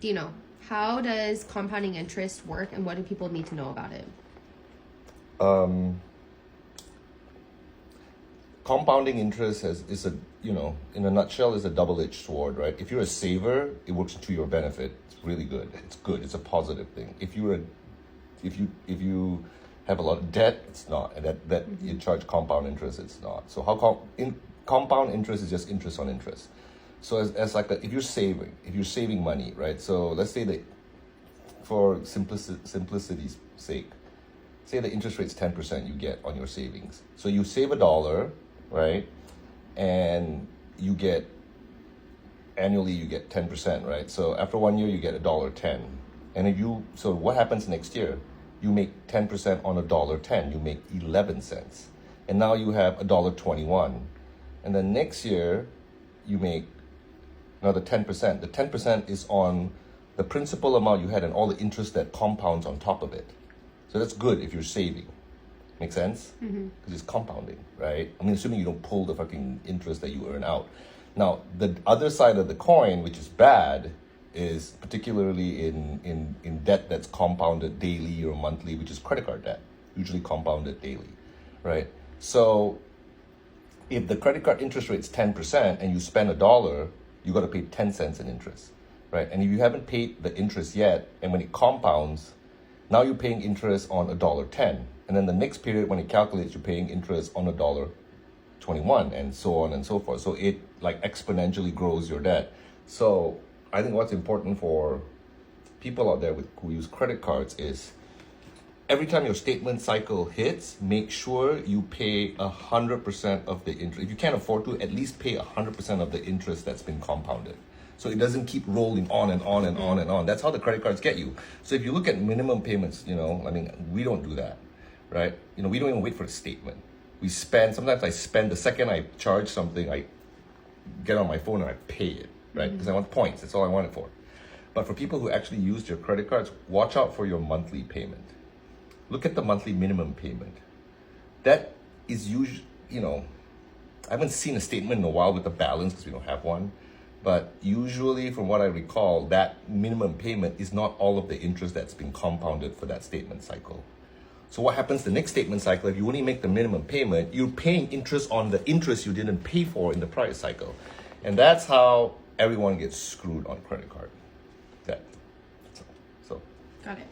Dino, how does compounding interest work and what do people need to know about it? Compounding interest is a, in a nutshell, is a double-edged sword, right? If you're a saver, it works to your benefit. It's really good. It's good. It's a positive thing. If you have a lot of debt, it's not. And that you charge compound interest, it's not. So compound interest is just interest on interest. So as like if you're saving money, right? So let's say that for simplicity's sake, say the interest rate's 10% you get on your savings. So you save $1, right? And annually you get 10%, right? So after 1 year you get $1.10. And so what happens next year? You make 10% on $1.10, you make 11 cents. And now you have $1.21. And then next year you make another 10%. The 10% is on the principal amount you had and all the interest that compounds on top of it. So that's good if you're saving. Make sense? Because it's compounding, right? I mean, assuming you don't pull the fucking interest that you earn out. Now, the other side of the coin, which is bad, is particularly in debt that's compounded daily or monthly, which is credit card debt, usually compounded daily, right? So if the credit card interest rate's 10% and you spend $1, you got to pay 10 cents in interest, right? And if you haven't paid the interest yet, and when it compounds, now you're paying interest on $1.10. And then the next period, when it calculates, you're paying interest on $1.21, and so on and so forth. So it like exponentially grows your debt. So I think what's important for people out there who use credit cards is every time your statement cycle hits, make sure you pay 100% of the interest. If you can't afford to, at least pay 100% of the interest that's been compounded. So it doesn't keep rolling on and on and on and on. That's how the credit cards get you. So if you look at minimum payments, we don't do that, right? We don't even wait for a statement. Sometimes I spend, the second I charge something, I get on my phone and I pay it, right? Because I want points. That's all I want it for. But for people who actually use your credit cards, watch out for your monthly payment. Look at the monthly minimum payment. That is usually, I haven't seen a statement in a while with the balance because we don't have one. But usually, from what I recall, that minimum payment is not all of the interest that's been compounded for that statement cycle. So what happens the next statement cycle, if you only make the minimum payment, you're paying interest on the interest you didn't pay for in the prior cycle. And that's how everyone gets screwed on credit card debt. So. Got it.